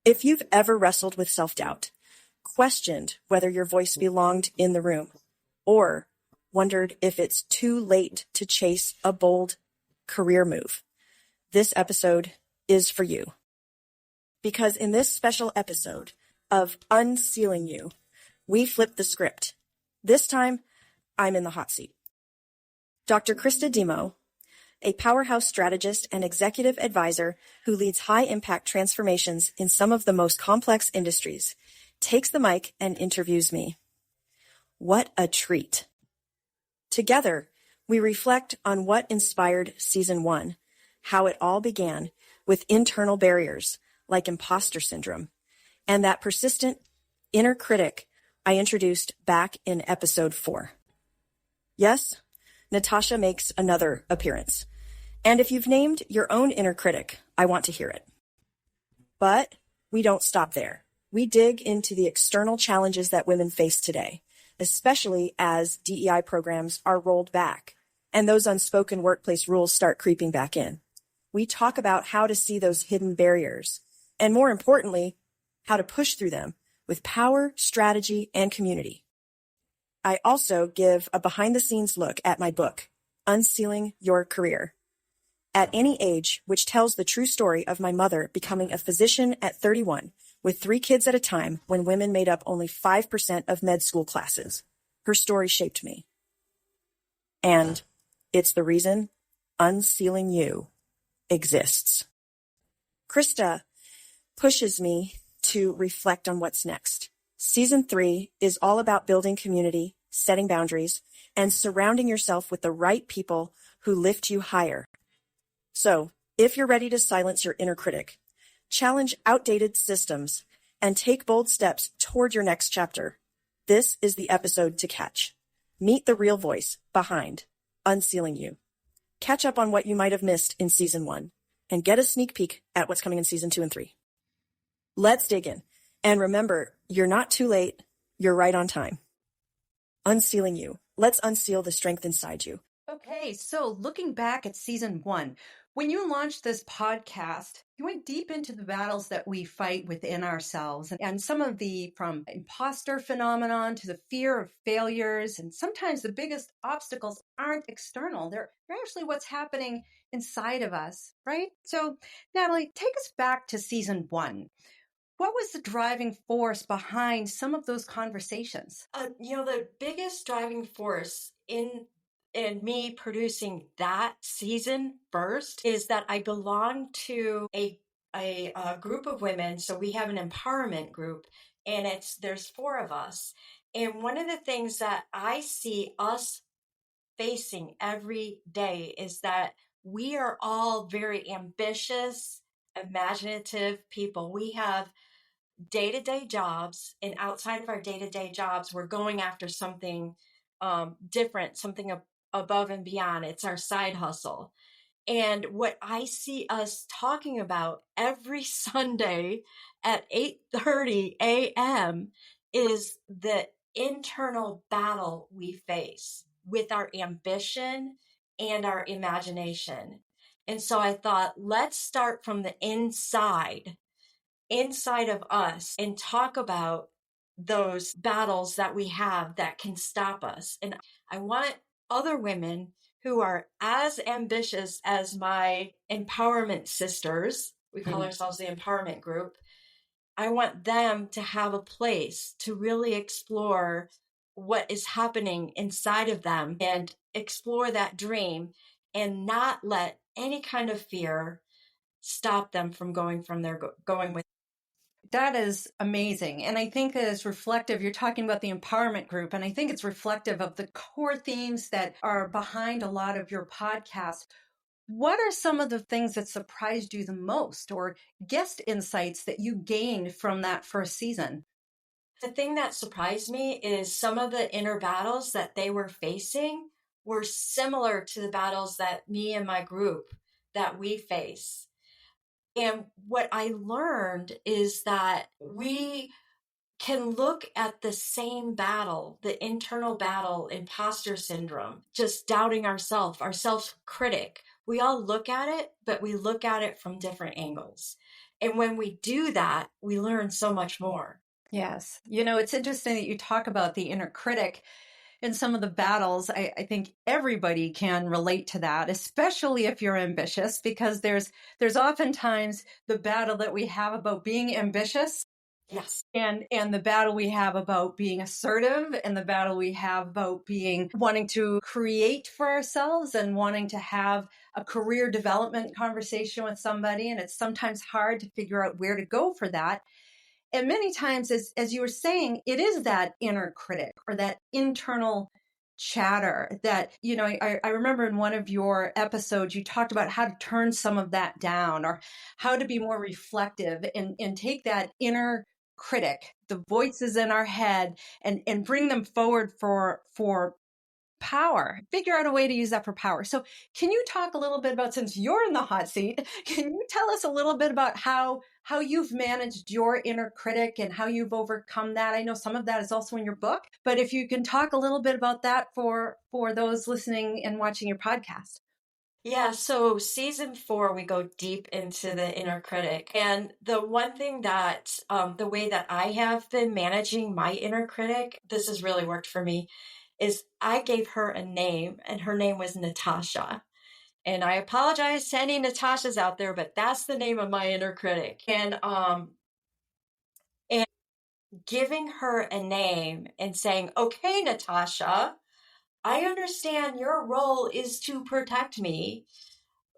If you've ever wrestled with self-doubt, questioned whether your voice belonged in the room, or wondered if it's too late to chase a bold career move, this episode is for you. Because in this special episode of UnCeiling You, we flip the script. This time, I'm in the hot seat. Dr. Krista Demo, a powerhouse strategist and executive advisor who leads high-impact transformations in some of the most complex industries, takes the mic and interviews me. What a treat. Together, we reflect on what inspired Season 1, how it all began with internal barriers like imposter syndrome, and that persistent inner critic I introduced back in Episode 4. Yes, Natasha makes another appearance. And if you've named your own inner critic, I want to hear it. But we don't stop there. We dig into the external challenges that women face today, especially as DEI programs are rolled back and those unspoken workplace rules start creeping back in. We talk about how to see those hidden barriers, and more importantly, how to push through them with power, strategy, and community. I also give a behind-the-scenes look at my book, Unsealing Your Career, at any age, which tells the true story of my mother becoming a physician at 31 with 3 kids at a time when women made up only 5% of med school classes. Her story shaped me. And it's the reason Unsealing You exists. Krista pushes me to reflect on what's next. Season 3 is all about building community, setting boundaries, and surrounding yourself with the right people who lift you higher. So, if you're ready to silence your inner critic, challenge outdated systems, and take bold steps toward your next chapter, this is the episode to catch. Meet the real voice behind Unsealing You. Catch up on what you might have missed in Season 1, and get a sneak peek at what's coming in Season 2 and 3. Let's dig in. And remember, you're not too late. You're right on time. Unsealing You. Let's unseal the strength inside you. Okay, so looking back at Season 1, when you launched this podcast, you went deep into the battles that we fight within ourselves and some of from imposter phenomenon to the fear of failures. And sometimes the biggest obstacles aren't external. They're actually what's happening inside of us, right? So Natalie, take us back to Season 1. What was the driving force behind some of those conversations? The biggest driving force in me producing that season first is that I belong to a group of women. So we have an empowerment group, and there's 4 of us. And one of the things that I see us facing every day is that we are all very ambitious, imaginative people. We have day-to-day jobs, and outside of our day-to-day jobs, we're going after something different, something above and beyond. It's our side hustle. And what I see us talking about every Sunday at 8:30 a.m. is the internal battle we face with our ambition and our imagination. And so I thought, let's start from the inside of us and talk about those battles that we have that can stop us. And I want other women who are as ambitious as my empowerment sisters, we call ourselves the empowerment group, I want them to have a place to really explore what is happening inside of them and explore that dream and not let any kind of fear stop them from going with. That is amazing. And I think that it's reflective. You're talking about the empowerment group, and I think it's reflective of the core themes that are behind a lot of your podcast. What are some of the things that surprised you the most, or guest insights that you gained from that first season? The thing that surprised me is some of the inner battles that they were facing were similar to the battles that me and my group that we face. And what I learned is that we can look at the same battle, the internal battle, imposter syndrome, just doubting ourselves, our self-critic. We all look at it, but we look at it from different angles. And when we do that, we learn so much more. Yes. It's interesting that you talk about the inner critic in some of the battles. I think everybody can relate to that, especially if you're ambitious, because there's oftentimes the battle that we have about being ambitious. Yes. And the battle we have about being assertive, and the battle we have about wanting to create for ourselves and wanting to have a career development conversation with somebody. And it's sometimes hard to figure out where to go for that. And many times, as you were saying, it is that inner critic or that internal chatter that, I remember in one of your episodes, you talked about how to turn some of that down, or how to be more reflective and take that inner critic, the voices in our head, and bring them forward for power, figure out a way to use that for power. So can you talk a little bit about, since you're in the hot seat, can you tell us a little bit about how you've managed your inner critic and how you've overcome that? I know some of that is also in your book, but if you can talk a little bit about that for those listening and watching your podcast. Yeah, so season 4, we go deep into the inner critic. And the one thing that, the way that I have been managing my inner critic, this has really worked for me, is I gave her a name, and her name was Natasha. And I apologize to any Natashas out there, but that's the name of my inner critic. And giving her a name and saying, okay, Natasha, I understand your role is to protect me,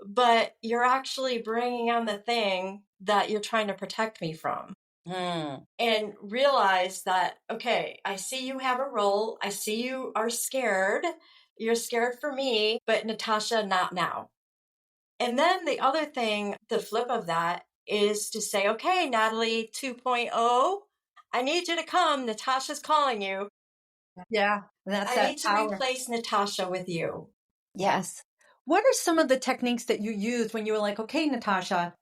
but you're actually bringing on the thing that you're trying to protect me from. And realize that, okay, I see you have a role. I see you are scared. You're scared for me, but Natasha, not now. And then the other thing, the flip of that is to say, okay, Natalie 2.0, I need you to come. Natasha's calling you. Yeah, that's I that need to power. replace Natasha with you. Yes. What are some of the techniques that you used when you were like, okay, Natasha,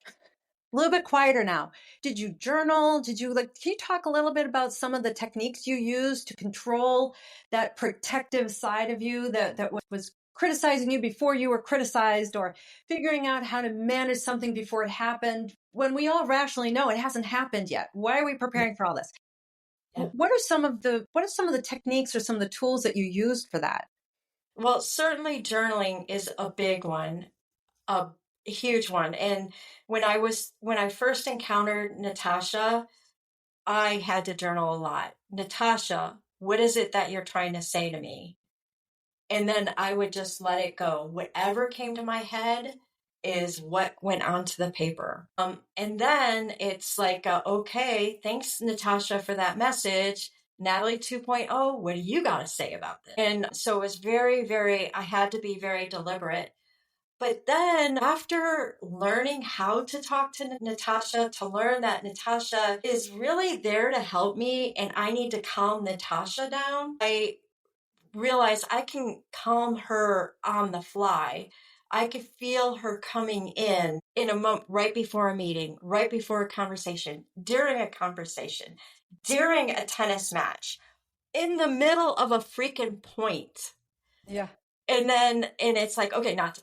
a little bit quieter now? Did you journal? Can you talk a little bit about some of the techniques you used to control that protective side of you that was criticizing you before you were criticized, or figuring out how to manage something before it happened, when we all rationally know it hasn't happened yet? Why are we preparing for all this? Yeah. What are some of the techniques or some of the tools that you used for that? Well, certainly journaling is a big one, a huge one. And when I first encountered Natasha, I had to journal a lot. Natasha, what is it that you're trying to say to me? And then I would just let it go. Whatever came to my head is what went onto the paper. And then it's like, okay, thanks, Natasha, for that message. Natalie 2.0, what do you got to say about this? And so it was very, very, I had to be very deliberate. But then after learning how to talk to Natasha, to learn that Natasha is really there to help me and I need to calm Natasha down, I realized I can calm her on the fly. I could feel her coming in a moment, right before a meeting, right before a conversation, during a conversation, during a tennis match, in the middle of a freaking point. Yeah. And it's like, okay, not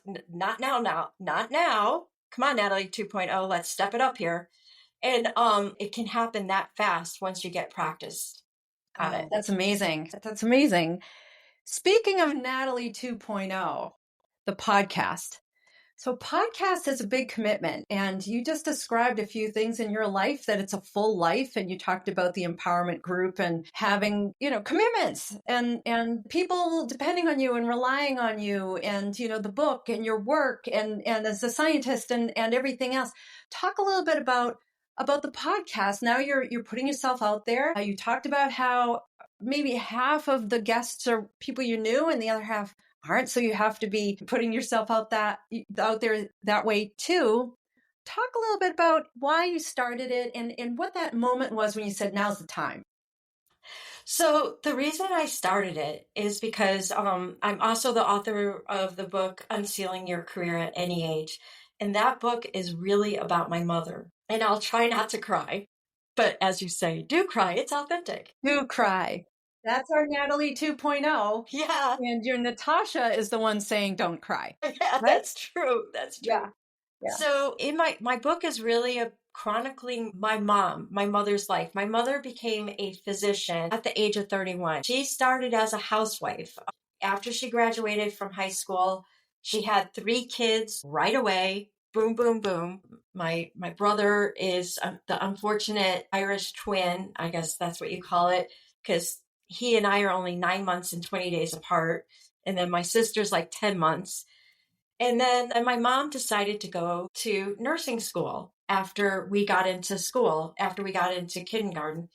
now. Come on, Natalie 2.0, let's step it up here. And it can happen that fast once you get practiced on it. That's amazing. That's amazing. Speaking of Natalie 2.0, the podcast. So podcast is a big commitment, and you just described a few things in your life that it's a full life, and you talked about the empowerment group and having, commitments and people depending on you and relying on you, and the book and your work and as a scientist and everything else. Talk a little bit about the podcast. Now you're putting yourself out there. You talked about how maybe half of the guests are people you knew and the other half aren't. So you have to be putting yourself out there that way too. Talk a little bit about why you started it and what that moment was when you said, now's the time. So the reason I started it is because I'm also the author of the book Unsealing Your Career at Any Age. And that book is really about my mother. And I'll try not to cry. But as you say, do cry. It's authentic. Do cry. That's our Natalie 2.0. Yeah. And your Natasha is the one saying, don't cry. Yeah, Right? that's true. That's true. Yeah. Yeah. So in my book is really chronicling my mother's life. My mother became a physician at the age of 31. She started as a housewife. After she graduated from high school, she had 3 kids right away. Boom, boom, boom. My brother is the unfortunate Irish twin. I guess that's what you call it, because he and I are only 9 months and 20 days apart. And then my sister's like 10 months. And then my mom decided to go to nursing school after we got into school, after we got into kindergarten.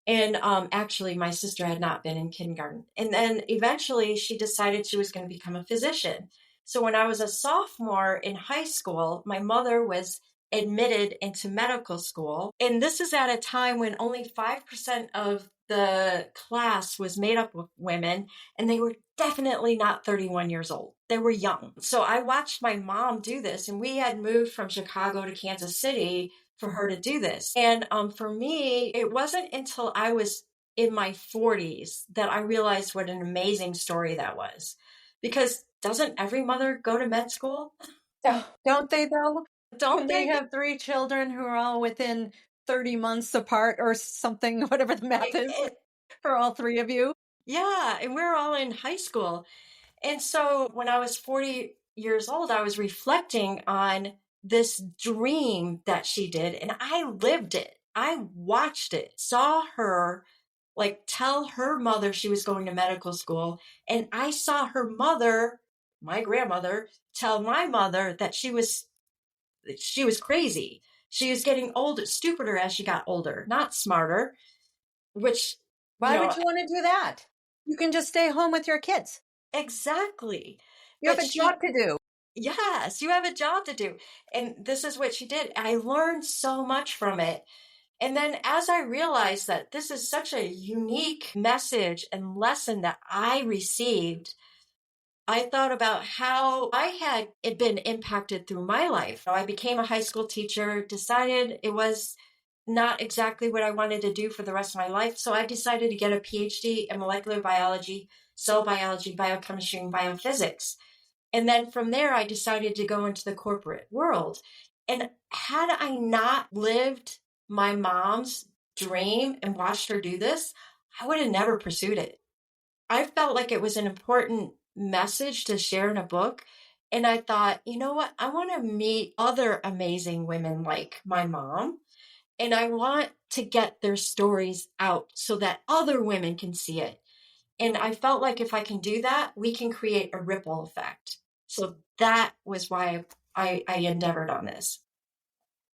And actually, my sister had not been in kindergarten. And then eventually she decided she was going to become a physician. So when I was a sophomore in high school, my mother was admitted into medical school. And this is at a time when only 5% of the class was made up of women, and they were definitely not 31 years old. They were young. So I watched my mom do this, and we had moved from Chicago to Kansas City for her to do this. And for me, it wasn't until I was in my 40s that I realized what an amazing story that was. Because doesn't every mother go to med school? Don't they though? Don't When they? they have 3 children who are all within 30 months apart or something, whatever the math is for all 3 of you. Yeah, and we're all in high school. And so when I was 40 years old, I was reflecting on this dream that she did, and I lived it. I watched it, saw her like tell her mother she was going to medical school, and I saw her mother, my grandmother, tell my mother that she was crazy. She was getting older, stupider as she got older, not smarter, which Why would you want to do that? You can just stay home with your kids. exactly. You have But a job to do. yes, you have a job to do. And this is what she did. I learned so much from it. And then as I realized that this is such a unique message and lesson that I received, I thought about how I had been impacted through my life. I became a high school teacher, decided it was not exactly what I wanted to do for the rest of my life. So I decided to get a PhD in molecular biology, cell biology, biochemistry, and biophysics. And then from there, I decided to go into the corporate world. And had I not lived my mom's dream and watched her do this, I would have never pursued it. I felt like it was an important message to share in a book. And I thought, you know what? I want to meet other amazing women like my mom. And I want to get their stories out so that other women can see it. And I felt like if I can do that, we can create a ripple effect. So that was why I endeavored on this.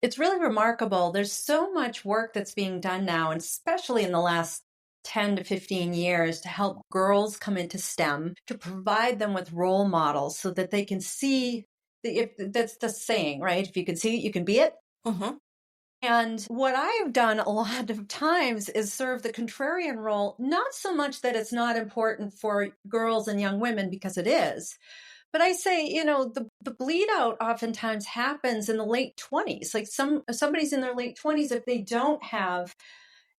It's really remarkable. There's so much work that's being done now, and especially in the last 10 to 15 years, to help girls come into STEM, to provide them with role models so that they can see if that's the saying, right? If you can see it, you can be it. Mm-hmm. And what I've done a lot of times is serve the contrarian role, not so much that it's not important for girls and young women, because it is. But I say, the bleed out oftentimes happens in the late 20s. Like somebody's in their late 20s, if they don't have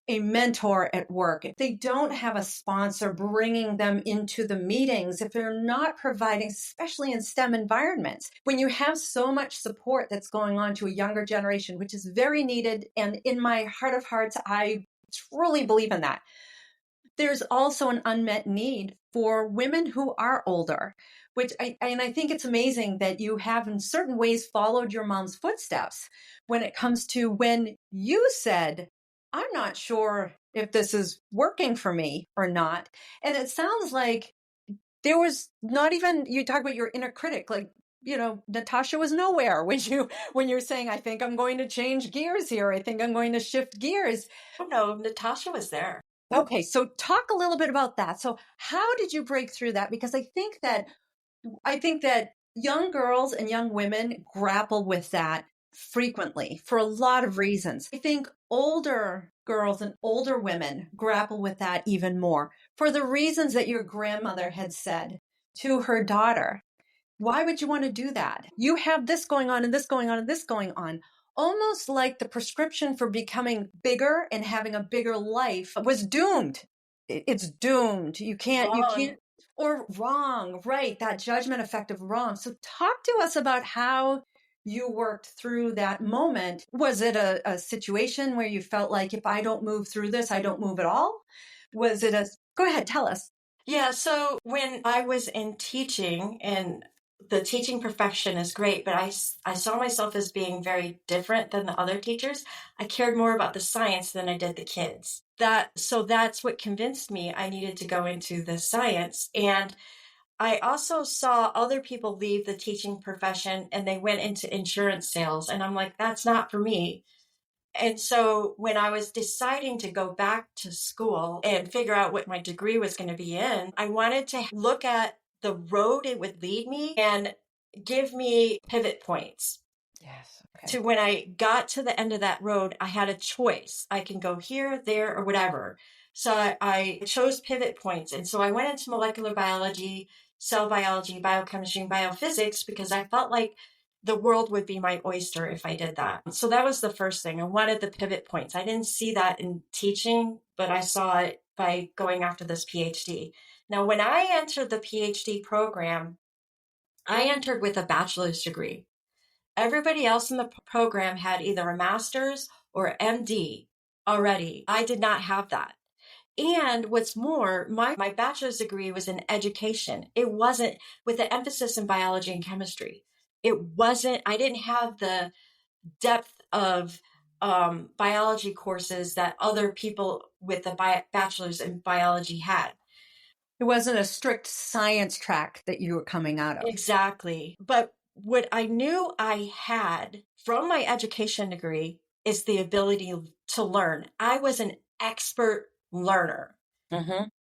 a mentor at work, if they don't have a sponsor bringing them into the meetings, if they're not providing, especially in STEM environments, when you have so much support that's going on to a younger generation, which is very needed. And in my heart of hearts, I truly believe in that. There's also an unmet need for women who are older, which I think it's amazing that you have in certain ways followed your mom's footsteps when it comes to when you said, I'm not sure if this is working for me or not. And it sounds like there was not even, you talk about your inner critic, like, Natasha was nowhere when you're saying, I think I'm going to change gears here. I think I'm going to shift gears. Oh no, Natasha was there. Okay, so talk a little bit about that. So how did you break through that? Because I think that young girls and young women grapple with that frequently for a lot of reasons. I think older girls and older women grapple with that even more for the reasons that your grandmother had said to her daughter. Why would you want to do that? You have this going on and this going on and this going on. Almost like the prescription for becoming bigger and having a bigger life was doomed. It's doomed. You can't, or wrong, right? That judgment effect of wrong. So talk to us about how you worked through that moment. Was it a situation where you felt like, if I don't move through this, I don't move at all? Was it go ahead, tell us. Yeah, so when I was in teaching, and the teaching profession is great, but I saw myself as being very different than the other teachers. I cared more about the science than I did the kids. So that's what convinced me I needed to go into the science. And I also saw other people leave the teaching profession and they went into insurance sales. And I'm like, that's not for me. And so when I was deciding to go back to school and figure out what my degree was going to be in, I wanted to look at the road it would lead me and give me pivot points. Yes. Okay. To when I got to the end of that road, I had a choice. I can go here, there, or whatever. So I chose pivot points. And so I went into molecular biology, cell biology, biochemistry, and biophysics because I felt like the world would be my oyster if I did that. So that was the first thing. I wanted the pivot points. I didn't see that in teaching, but I saw it by going after this PhD. Now, when I entered the PhD program, I entered with a bachelor's degree. Everybody else in the program had either a master's or MD already. I did not have that. And what's more, my bachelor's degree was in education. It wasn't with the emphasis in biology and chemistry. I didn't have the depth of biology courses that other people with a bachelor's in biology had. It wasn't a strict science track that you were coming out of. Exactly. But what I knew I had from my education degree is the ability to learn. I was an expert learner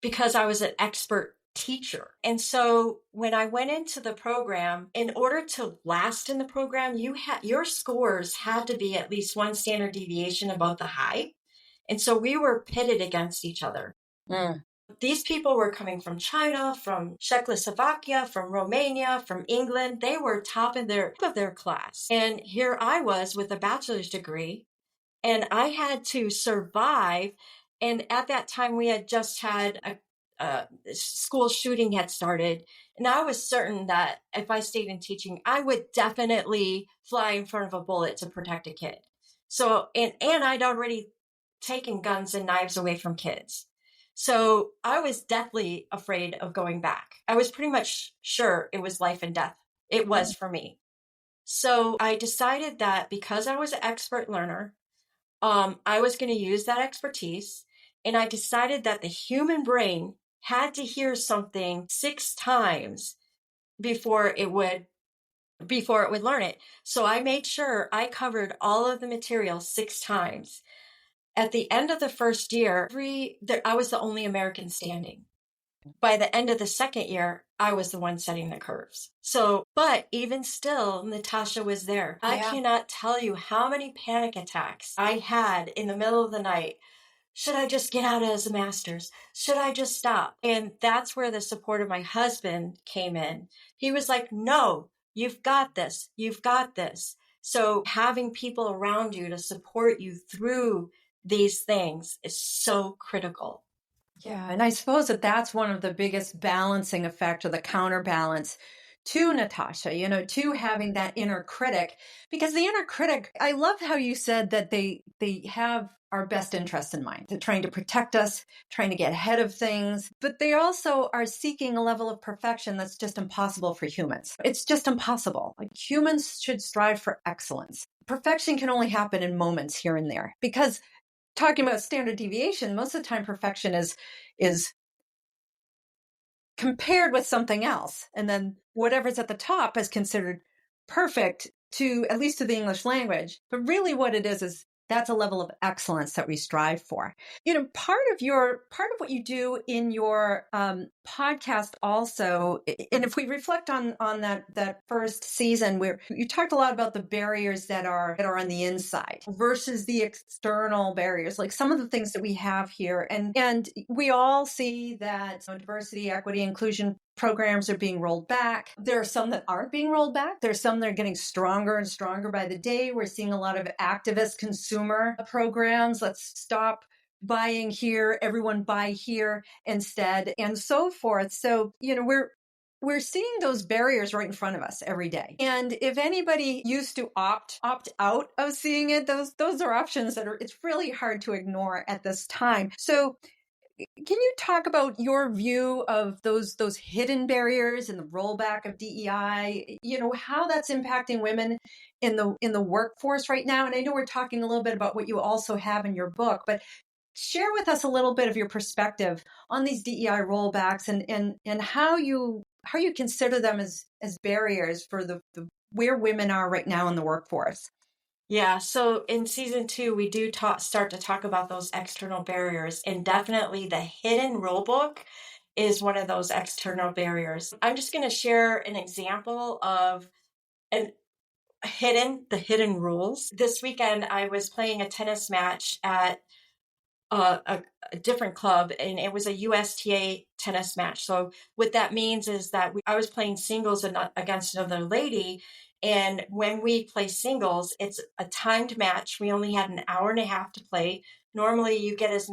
because I was an expert teacher. And so when I went into the program, in order to last in the program, your scores had to be at least one standard deviation above the high. And so we were pitted against each other. These people were coming from China, from Czechoslovakia, from Romania, from England. They were top of their class. And here I was with a bachelor's degree, and I had to survive. And at that time, we had just had a school shooting had started. And I was certain that if I stayed in teaching, I would definitely fly in front of a bullet to protect a kid. So, and I'd already taken guns and knives away from kids. So I was deathly afraid of going back. I was pretty much sure it was life and death. It was for me. So I decided that because I was an expert learner, I was going to use that expertise. And I decided that the human brain had to hear something 6 times before it would learn it. So I made sure I covered all of the material 6 times. At the end of the first year, I was the only American standing. By the end of the second year, I was the one setting the curves. So, but even still, Natasha was there. Yeah. I cannot tell you how many panic attacks I had in the middle of the night. Should I just get out as a master's? Should I just stop? And that's where the support of my husband came in. He was like, no, you've got this. You've got this. So having people around you to support you through these things is so critical. Yeah. And I suppose that's one of the biggest balancing effect, or the counterbalance to Natasha, to having that inner critic, because the inner critic, I love how you said that they have our best interests in mind. They're trying to protect us, trying to get ahead of things, but they also are seeking a level of perfection that's just impossible for humans. It's just impossible. Like, humans should strive for excellence. Perfection can only happen in moments here and there, because talking about standard deviation, most of the time perfection is compared with something else. And then whatever's at the top is considered perfect, to at least to the English language. But really what it is that's a level of excellence that we strive for. Part of what you do in your podcast also, and if we reflect on that first season, where you talked a lot about the barriers that are on the inside versus the external barriers, like some of the things that we have here, and we all see that diversity, equity, inclusion programs are being rolled back. There are some that aren't being rolled back. There's some that are getting stronger and stronger by the day. We're seeing a lot of activist consumer programs. Let's stop buying here, everyone buy here instead, and so forth. So, we're seeing those barriers right in front of us every day. And if anybody used to opt out of seeing it, those are options that it's really hard to ignore at this time. So can you talk about your view of those hidden barriers and the rollback of DEI, how that's impacting women in the workforce right now? And I know we're talking a little bit about what you also have in your book, but share with us a little bit of your perspective on these DEI rollbacks and how you consider them as barriers for the where women are right now in the workforce. Yeah, so in season 2, we do start to talk about those external barriers, and definitely the hidden rule book is one of those external barriers. I'm just going to share an example of the hidden rules. This weekend, I was playing a tennis match at a different club, and it was a USTA tennis match. So what that means is that I was playing singles against another lady. And when we play singles, it's a timed match. We only had an hour and a half to play. Normally you get as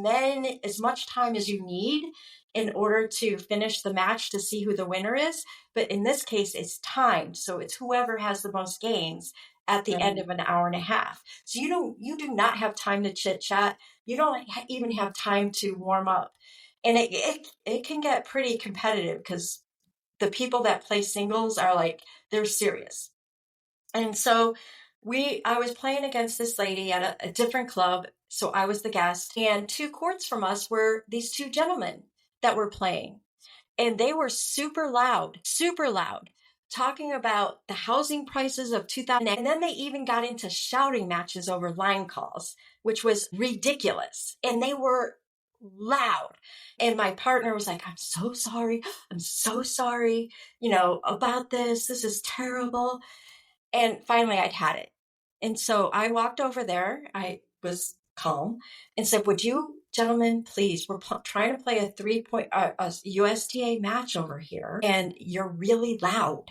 much time as you need in order to finish the match to see who the winner is. But in this case, it's timed. So it's whoever has the most games at the end of an hour and a half. So you do not have time to chit chat. You don't even have time to warm up. And it can get pretty competitive because the people that play singles are like, they're serious. And so I was playing against this lady at a different club. So I was the guest, and 2 courts from us were these 2 gentlemen that were playing, and they were super loud, talking about the housing prices of 2008. And then they even got into shouting matches over line calls, which was ridiculous. And they were loud. And my partner was like, I'm so sorry, about this. This is terrible. And finally I'd had it. And so I walked over there. I was calm and said, would you gentlemen, please, we're trying to play a USTA match over here, and you're really loud.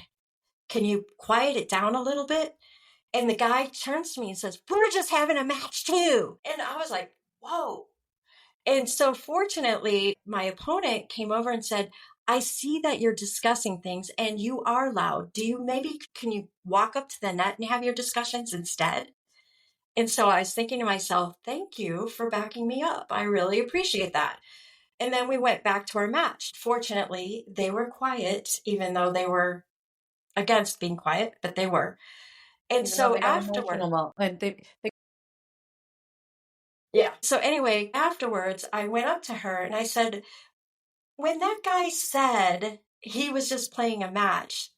Can you quiet it down a little bit? And the guy turns to me and says, we're just having a match too. And I was like, whoa. And so fortunately, my opponent came over and said, I see that you're discussing things and you are loud. Can you walk up to the net and have your discussions instead? And so I was thinking to myself, thank you for backing me up. I really appreciate that. And then we went back to our match. Fortunately, they were quiet, even though they were against being quiet, but they were. And so afterwards, yeah. So anyway, afterwards, I went up to her and I said, when that guy said he was just playing a match,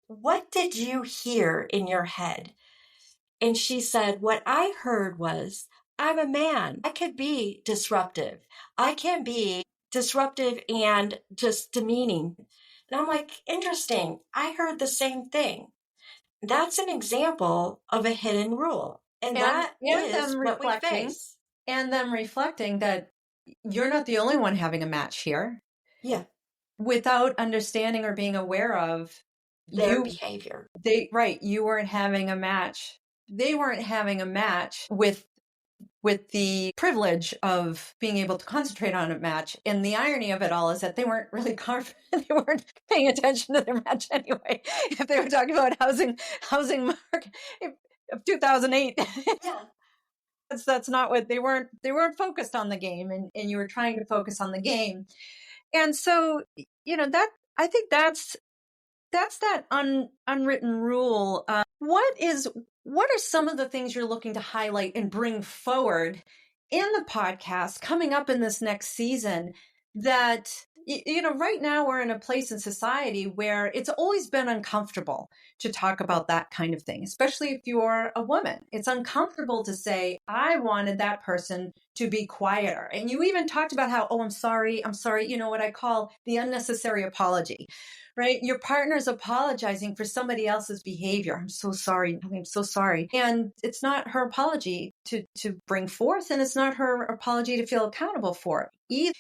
what did you hear in your head? And she said, what I heard was, I'm a man. I could be disruptive. I can be disruptive and just demeaning. And I'm like, interesting. I heard the same thing. That's an example of a hidden rule. And that is what we face. And them reflecting that you're not the only one having a match here. Yeah. Without understanding or being aware of their behavior. You weren't having a match. They weren't having a match with the privilege of being able to concentrate on a match. And the irony of it all is that they weren't really confident. They weren't paying attention to their match anyway. If they were talking about housing market of 2008. Yeah. That's not what they weren't focused on the game, and you were trying to focus on the game. And so, that I think that's that unwritten rule. What are some of the things you're looking to highlight and bring forward in the podcast coming up in this next season that, right now we're in a place in society where it's always been uncomfortable to talk about that kind of thing, especially if you're a woman. It's uncomfortable to say, I wanted that person to be quieter. And you even talked about how, I'm sorry, what I call the unnecessary apology, right? Your partner's apologizing for somebody else's behavior. I'm so sorry. And it's not her apology to bring forth, and it's not her apology to feel accountable for either.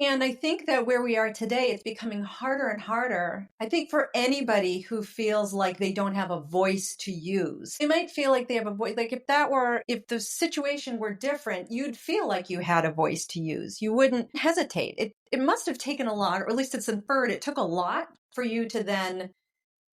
And I think that where we are today, it's becoming harder and harder. I think for anybody who feels like they don't have a voice to use, they might feel like they have a voice. Like if the situation were different, you'd feel like you had a voice to use. You wouldn't hesitate. It must have taken a lot, or at least it's inferred it took a lot for you to then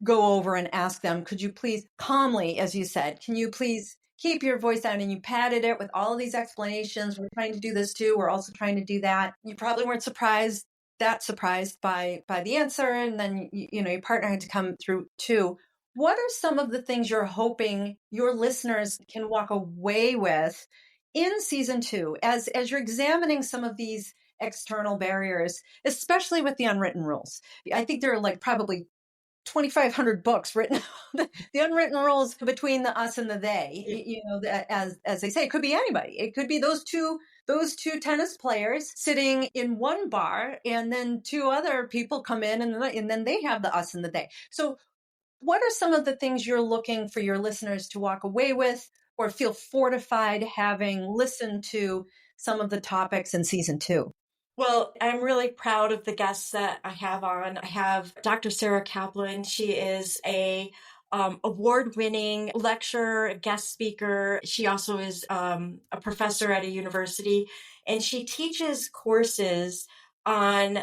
go over and ask them, could you please calmly, as you said, can you please keep your voice down? And you padded it with all of these explanations. We're trying to do this too. We're also trying to do that. You probably weren't surprised by the answer. And then, your partner had to come through too. What are some of the things you're hoping your listeners can walk away with in season 2 as you're examining some of these external barriers, especially with the unwritten rules? I think there are like probably 2,500 books written, the unwritten rules between the us and the they, as they say, it could be anybody. It could be those two tennis players sitting in one bar, and then 2 other people come in and then they have the us and the they. So what are some of the things you're looking for your listeners to walk away with or feel fortified having listened to some of the topics in season 2? Well, I'm really proud of the guests that I have on. I have Dr. Sarah Kaplan. She is a award-winning lecturer, guest speaker. She also is a professor at a university, and she teaches courses on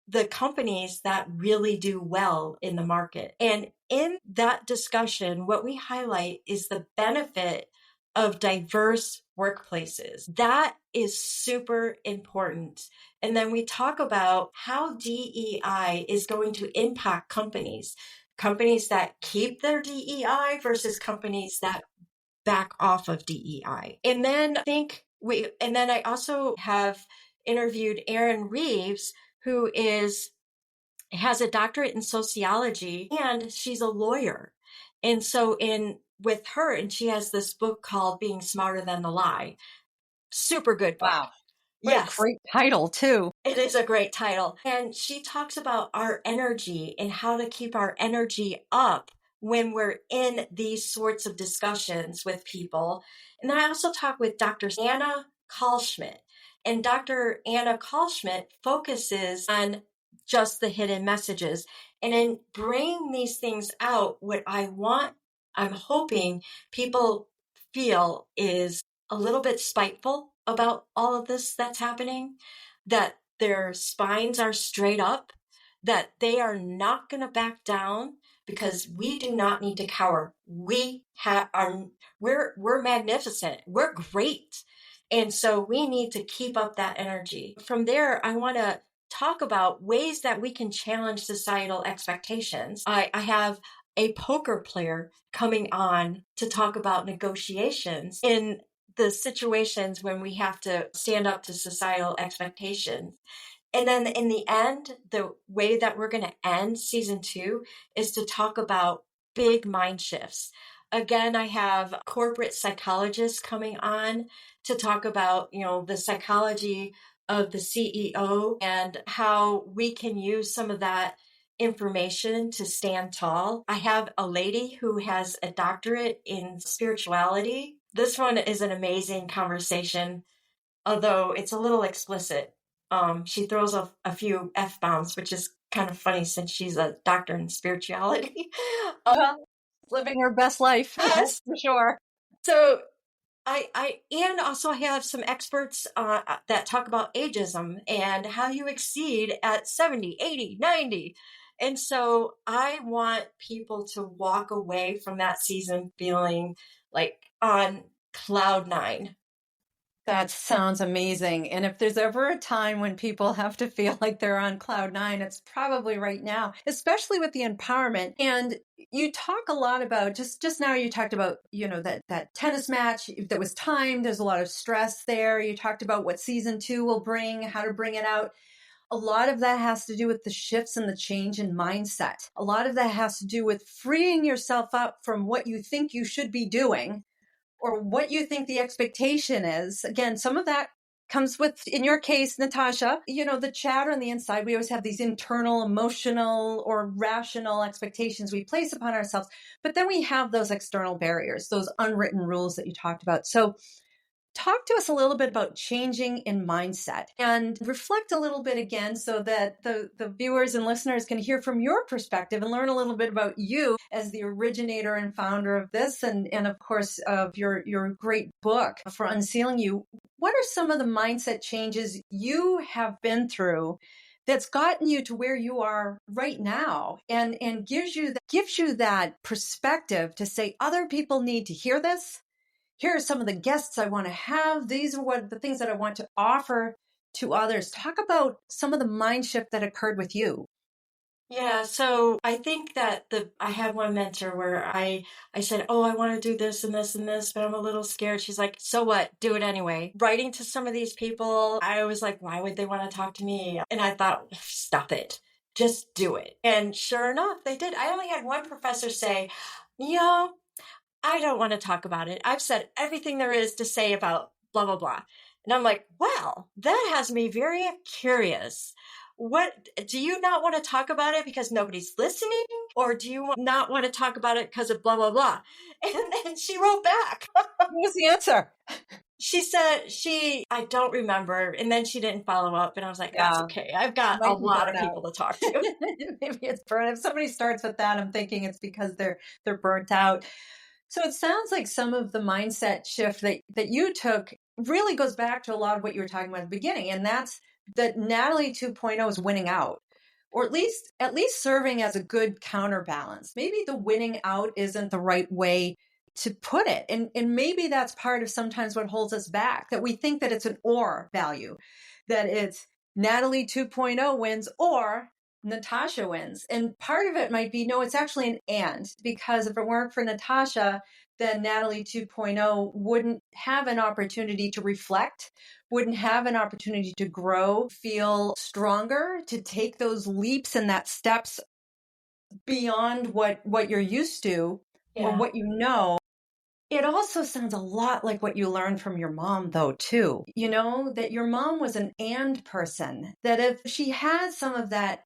the companies that really do well in the market. And in that discussion, what we highlight is the benefit of diverse workplaces. That is super important. And then we talk about how DEI is going to impact companies that keep their DEI versus companies that back off of DEI. And then I also have interviewed Erin Reeves, who has a doctorate in sociology, and she's a lawyer. And so with her, and she has this book called Being Smarter Than the Lie. Super good book. Wow. What Yes. a great title too. It is a great title. And she talks about our energy and how to keep our energy up when we're in these sorts of discussions with people. And then I also talk with Dr. Anna Kalschmidt. And Dr. Anna Kalschmidt focuses on just the hidden messages. And in bringing these things out, what I'm hoping people feel is a little bit spiteful about all of this that's happening, that their spines are straight up, that they are not going to back down, because we do not need to cower. We're magnificent. We're great. And so we need to keep up that energy. From there, I want to talk about ways that we can challenge societal expectations. I have a poker player coming on to talk about negotiations in the situations when we have to stand up to societal expectations. And then in the end, the way that we're going to end season 2 is to talk about big mind shifts. Again, I have corporate psychologists coming on to talk about, the psychology of the CEO and how we can use some of that information to stand tall. I have a lady who has a doctorate in spirituality. This one is an amazing conversation, although it's a little explicit. She throws a few F-bombs, which is kind of funny since she's a doctor in spirituality. Living her best life, Yes. for sure. So and also I have some experts that talk about ageism and how you exceed at 70, 80, 90. And so I want people to walk away from that season feeling like on cloud 9. That sounds amazing. And if there's ever a time when people have to feel like they're on cloud 9, it's probably right now, especially with the empowerment. And you talk a lot about, just now you talked about, that tennis match that was timed. There's a lot of stress there. You talked about what season 2 will bring, how to bring it out. A lot of that has to do with the shifts and the change in mindset. A lot of that has to do with freeing yourself up from what you think you should be doing or what you think the expectation is. Again, some of that comes with, in your case, Natasha, the chatter on the inside. We always have these internal, emotional, or rational expectations we place upon ourselves. But then we have those external barriers, those unwritten rules that you talked about. So talk to us a little bit about changing in mindset and reflect a little bit again so that the viewers and listeners can hear from your perspective and learn a little bit about you as the originator and founder of this and of course of your great book for Unsealing You. What are some of the mindset changes you have been through that's gotten you to where you are right now and gives you that perspective to say other people need to hear this? Here are some of the guests I want to have. These are what the things that I want to offer to others. Talk about some of the mind shift that occurred with you. Yeah, so I think that I had one mentor where I said, "Oh, I want to do this and this and this, but I'm a little scared." She's like, "So what? Do it anyway." Writing to some of these people, I was like, "Why would they want to talk to me?" And I thought, "Stop it. Just do it." And sure enough, they did. I only had one professor say, "You know, I don't want to talk about it. I've said everything there is to say about blah, blah, blah." And I'm like, "Well, that has me very curious. What do you not want to talk about it because nobody's listening? Or do you not want to talk about it because of blah, blah, blah?" And then she wrote back. What was the answer? She said I don't remember. And then she didn't follow up. And I was like, that's okay. I've got a lot of people to talk to. Maybe it's burnt. If somebody starts with that, I'm thinking it's because they're burnt out. So it sounds like some of the mindset shift that you took really goes back to a lot of what you were talking about at the beginning. And that's that Natalie 2.0 is winning out, or at least serving as a good counterbalance. Maybe the winning out isn't the right way to put it. And maybe that's part of sometimes what holds us back, that we think that it's an or value, that it's Natalie 2.0 wins or Natasha wins. And part of it might be, no, it's actually an and, because if it weren't for Natasha, then Natalie 2.0 wouldn't have an opportunity to reflect, wouldn't have an opportunity to grow, feel stronger, to take those leaps and that steps beyond what you're used to or what you know. It also sounds a lot like what you learned from your mom, though, too. You know, that your mom was an and person, that if she had some of that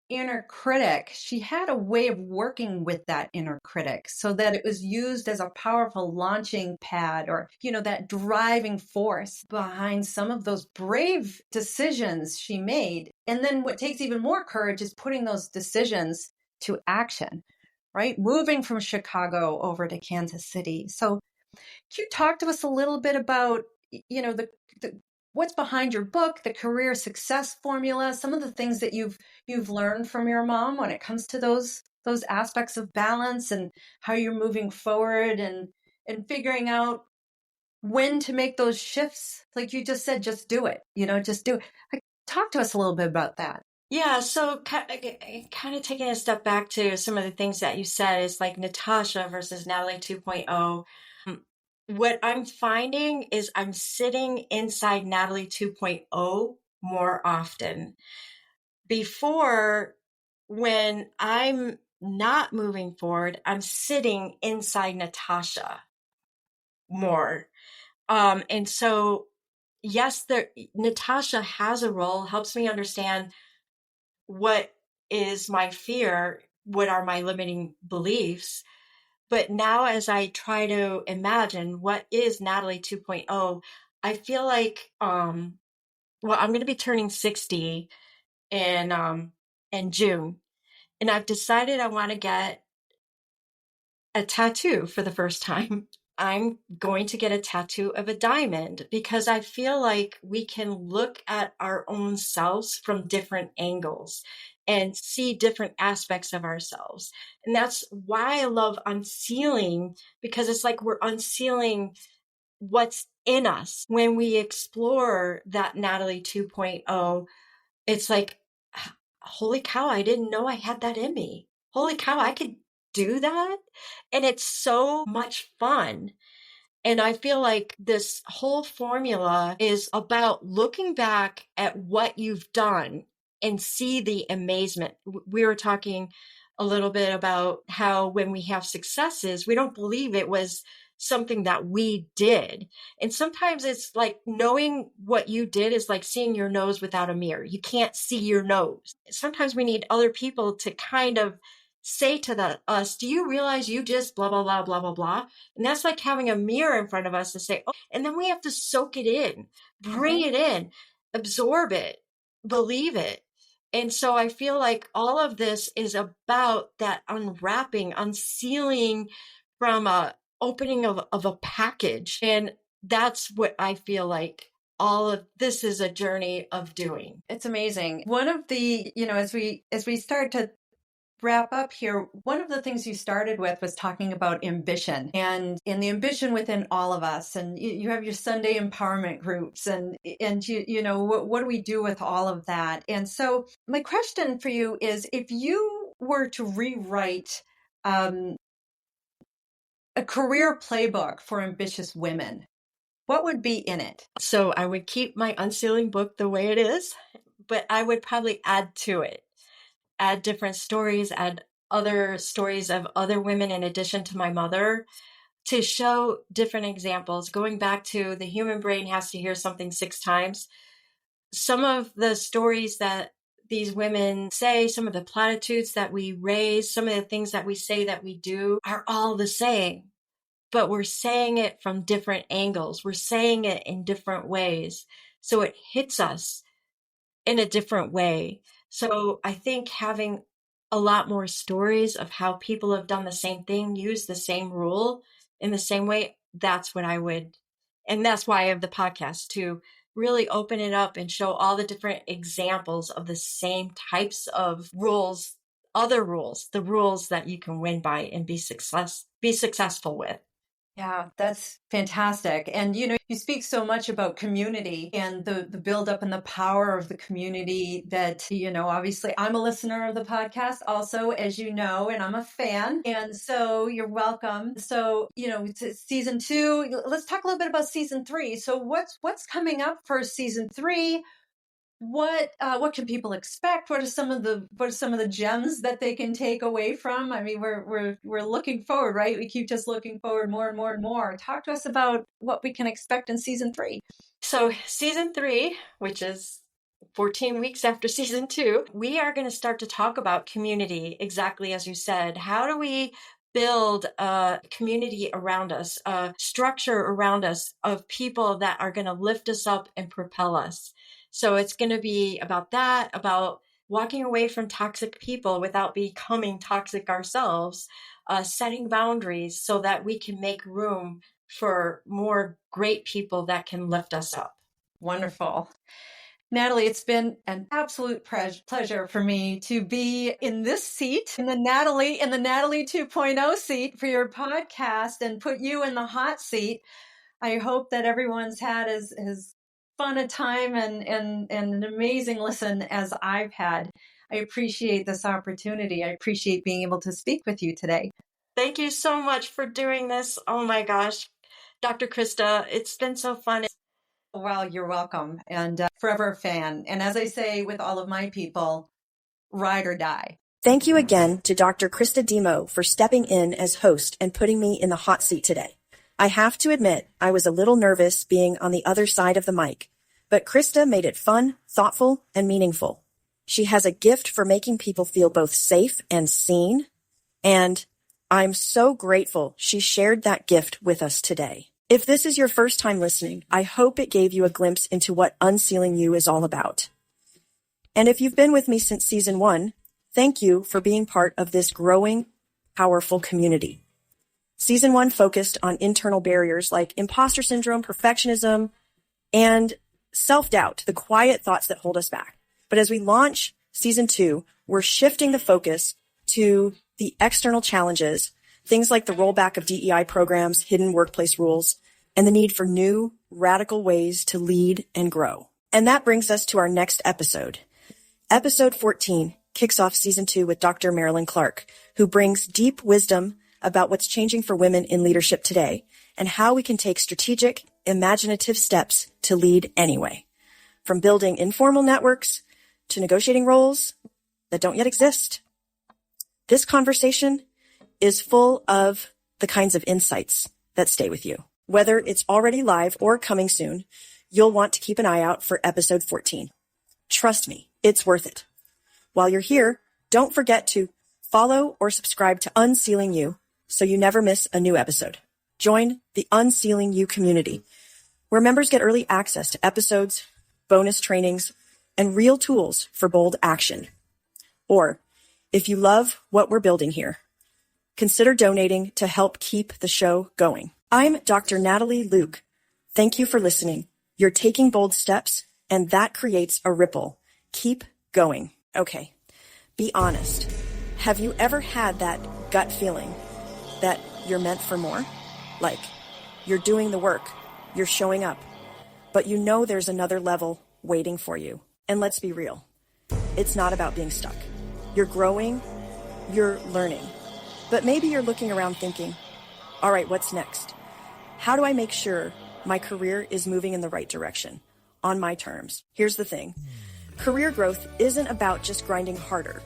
inner critic, she had a way of working with that inner critic so that it was used as a powerful launching pad or, that driving force behind some of those brave decisions she made. And then what takes even more courage is putting those decisions to action, right? Moving from Chicago over to Kansas City. So can you talk to us a little bit about, the what's behind your book, the career success formula, some of the things that you've learned from your mom when it comes to those aspects of balance and how you're moving forward and figuring out when to make those shifts. Like you just said, just do it, just do it. Talk to us a little bit about that. Yeah, so kind of taking a step back to some of the things that you said is like Natasha versus Natalie 2.0. What I'm finding is I'm sitting inside Natalie 2.0 more often. Before, when I'm not moving forward, I'm sitting inside Natasha more. And so, yes, Natasha has a role, helps me understand what is my fear, what are my limiting beliefs. But now as I try to imagine what is Natalie 2.0, I feel like I'm going to be turning 60 in June, and I've decided I want to get a tattoo for the first time. I'm going to get a tattoo of a diamond because I feel like we can look at our own selves from different angles and see different aspects of ourselves. And that's why I love unsealing, because it's like we're unsealing what's in us. When we explore that Natalie 2.0, it's like, holy cow, I didn't know I had that in me. Holy cow, I could do that. And it's so much fun. And I feel like this whole formula is about looking back at what you've done and see the amazement. We were talking a little bit about how when we have successes, we don't believe it was something that we did. And sometimes it's like knowing what you did is like seeing your nose without a mirror. You can't see your nose. Sometimes we need other people to kind of say to us, do you realize you just blah, blah, blah, blah, blah, blah? And that's like having a mirror in front of us to say, oh, and then we have to soak it in, bring it in, absorb it, believe it. And so I feel like all of this is about that unwrapping, unsealing from a opening of a package. And that's what I feel like all of this is a journey of doing. It's amazing. One of the, as we start to wrap up here, one of the things you started with was talking about ambition and the ambition within all of us. And you have your Sunday empowerment groups and what do we do with all of that? And so my question for you is, if you were to rewrite a career playbook for ambitious women, what would be in it? So I would keep my unsealing book the way it is, but I would probably add to it. Add different stories, add other stories of other women in addition to my mother to show different examples. Going back to the human brain has to hear something 6 times. Some of the stories that these women say, some of the platitudes that we raise, some of the things that we say that we do are all the same, but we're saying it from different angles. We're saying it in different ways. So it hits us in a different way. So I think having a lot more stories of how people have done the same thing, use the same rule in the same way, that's what I would. And that's why I have the podcast, to really open it up and show all the different examples of the same types of rules, other rules, the rules that you can win by and be successful with. Yeah, that's fantastic. And, you speak so much about community and the buildup and the power of the community that, obviously I'm a listener of the podcast also, as you know, and I'm a fan. And so you're welcome. So, season 2, let's talk a little bit about season 3. So what's coming up for season 3? What can people expect? What are some of the gems that they can take away from? I mean, we're looking forward, right? We keep just looking forward more and more and more. Talk to us about what we can expect in season 3. So season 3, which is 14 weeks after season 2, we are going to start to talk about community, exactly as you said. How do we build a community around us, a structure around us of people that are going to lift us up and propel us? So it's going to be about that, about walking away from toxic people without becoming toxic ourselves, setting boundaries so that we can make room for more great people that can lift us up. Wonderful. Natalie, it's been an absolute pleasure for me to be in this seat, in the Natalie 2.0 seat for your podcast and put you in the hot seat. I hope that everyone's had as fun a time and an amazing listen as I've had. I appreciate this opportunity. I appreciate being able to speak with you today. Thank you so much for doing this. Oh my gosh, Dr. Krista, it's been so fun. Well, you're welcome, and forever a fan. And as I say with all of my people, ride or die. Thank you again to Dr. Krista Demo for stepping in as host and putting me in the hot seat today. I have to admit, I was a little nervous being on the other side of the mic, but Krista made it fun, thoughtful, and meaningful. She has a gift for making people feel both safe and seen, and I'm so grateful she shared that gift with us today. If this is your first time listening, I hope it gave you a glimpse into what UnCeiling You is all about. And if you've been with me since season 1, thank you for being part of this growing, powerful community. Season 1 focused on internal barriers like imposter syndrome, perfectionism, and self-doubt, the quiet thoughts that hold us back. But as we launch season 2, we're shifting the focus to the external challenges, things like the rollback of DEI programs, hidden workplace rules, and the need for new, radical ways to lead and grow. And that brings us to our next episode. Episode 14 kicks off season 2 with Dr. Marilyn Clark, who brings deep wisdom about what's changing for women in leadership today and how we can take strategic, imaginative steps to lead anyway. From building informal networks to negotiating roles that don't yet exist. This conversation is full of the kinds of insights that stay with you. Whether it's already live or coming soon, you'll want to keep an eye out for episode 14. Trust me, it's worth it. While you're here, don't forget to Follow or subscribe to UnCeiling You so you never miss a new episode. Join the UnCeiling You community, where members get early access to episodes, bonus trainings, and real tools for bold action. Or, if you love what we're building here, consider donating to help keep the show going. I'm Dr. Natalie Luke. Thank you for listening. You're taking bold steps, and that creates a ripple. Keep going. Okay, be honest. Have you ever had that gut feeling that you're meant for more? Like, you're doing the work, you're showing up, but you know there's another level waiting for you. And let's be real, it's not about being stuck. You're growing, you're learning. But maybe you're looking around thinking, all right, what's next? How do I make sure my career is moving in the right direction, on my terms? Here's the thing. Career growth isn't about just grinding harder.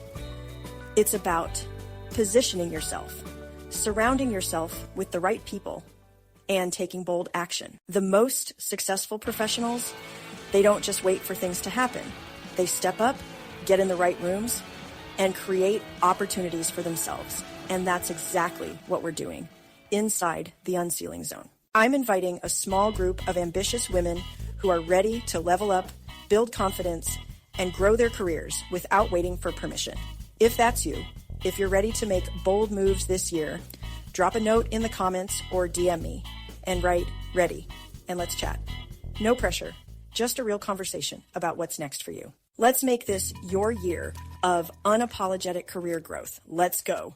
It's about positioning yourself, surrounding yourself with the right people, and taking bold action. The most successful professionals, they don't just wait for things to happen. They step up, get in the right rooms, and create opportunities for themselves. And that's exactly what we're doing inside the Unsealing Zone. I'm inviting a small group of ambitious women who are ready to level up, build confidence, and grow their careers without waiting for permission. If that's you, if you're ready to make bold moves this year, drop a note in the comments or DM me and write ready, and let's chat. No pressure, just a real conversation about what's next for you. Let's make this your year of unapologetic career growth. Let's go.